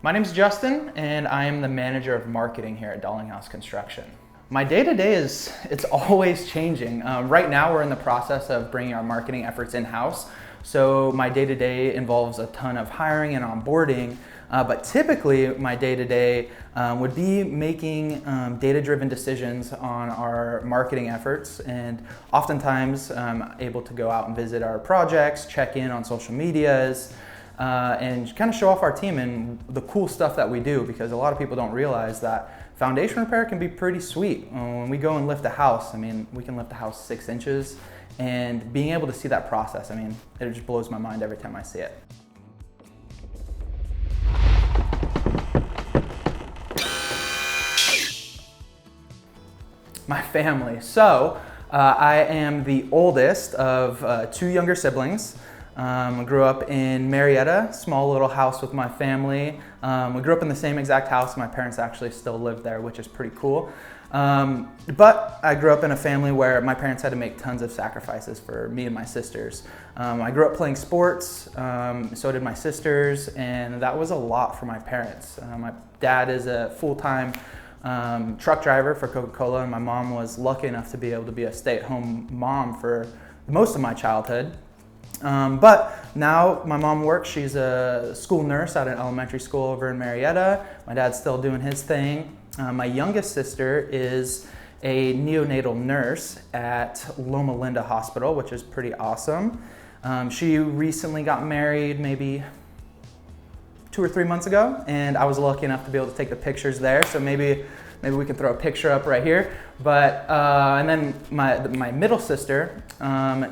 My name's Justin, and I am the manager of marketing here at Dalinghaus Construction. My day-to-day it's always changing. Right now we're in the process of bringing our marketing efforts in-house, so my day-to-day involves a ton of hiring and onboarding, but typically my day-to-day would be making data-driven decisions on our marketing efforts, and oftentimes I'm able to go out and visit our projects, check in on social medias, and kind of show off our team and the cool stuff that we do, because a lot of people don't realize that foundation repair can be pretty sweet. When we go and lift a house, we can lift a house 6 inches, and being able to see that process, it just blows my mind every time I see it. My family. So I am the oldest of 2 younger siblings. I grew up in Marietta, small little house with my family. We grew up in the same exact house. My parents actually still live there, which is pretty cool. But I grew up in a family where my parents had to make tons of sacrifices for me and my sisters. I grew up playing sports, so did my sisters, and that was a lot for my parents. My dad is a full-time truck driver for Coca-Cola, and my mom was lucky enough to be able to be a stay-at-home mom for most of my childhood. But now my mom works. She's a school nurse at an elementary school over in Marietta. My dad's still doing his thing. My youngest sister is a neonatal nurse at Loma Linda Hospital, which is pretty awesome. She recently got married maybe 2 or 3 months ago, and I was lucky enough to be able to take the pictures there. So maybe we can throw a picture up right here. But and then my middle sister,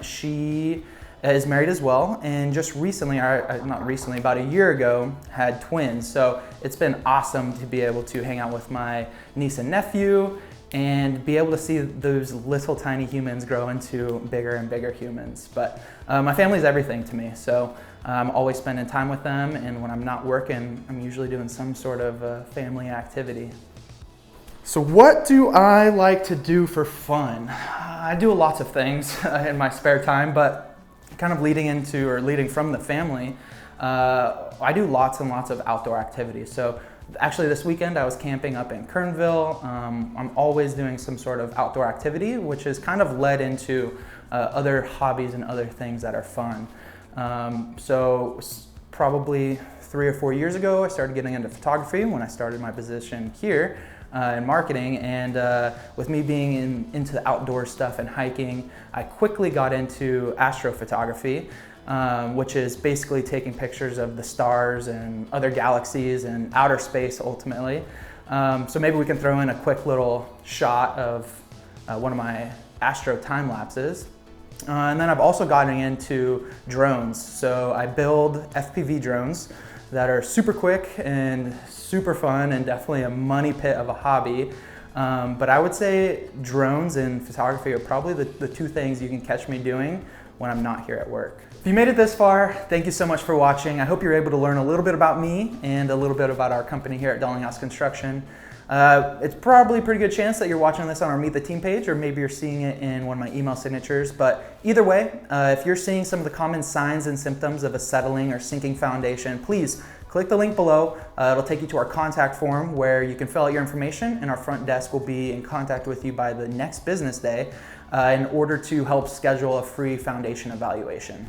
she is married as well, and just recently, not recently, about a year ago, had twins. So it's been awesome to be able to hang out with my niece and nephew and be able to see those little tiny humans grow into bigger and bigger humans. But my family's everything to me, so I'm always spending time with them, and when I'm not working, I'm usually doing some sort of family activity. So what do I like to do for fun? I do lots of things in my spare time, but kind of leading from the family, I do lots and lots of outdoor activities. So actually this weekend I was camping up in Kernville. I'm always doing some sort of outdoor activity, which has kind of led into other hobbies and other things that are fun. So probably 3 or 4 years ago, I started getting into photography when I started my position here in marketing, and with me being into the outdoor stuff and hiking, I quickly got into astrophotography, which is basically taking pictures of the stars and other galaxies and outer space ultimately. So maybe we can throw in a quick little shot of one of my astro time lapses. And then I've also gotten into drones. So I build FPV drones that are super quick and super fun, and definitely a money pit of a hobby. But I would say drones and photography are probably the 2 things you can catch me doing when I'm not here at work. If you made it this far, thank you so much for watching. I hope you're able to learn a little bit about me and a little bit about our company here at Dalinghaus Construction. It's probably a pretty good chance that you're watching this on our Meet the Team page, or maybe you're seeing it in one of my email signatures. But either way, if you're seeing some of the common signs and symptoms of a settling or sinking foundation, please click the link below. It'll take you to our contact form where you can fill out your information, and our front desk will be in contact with you by the next business day in order to help schedule a free foundation evaluation.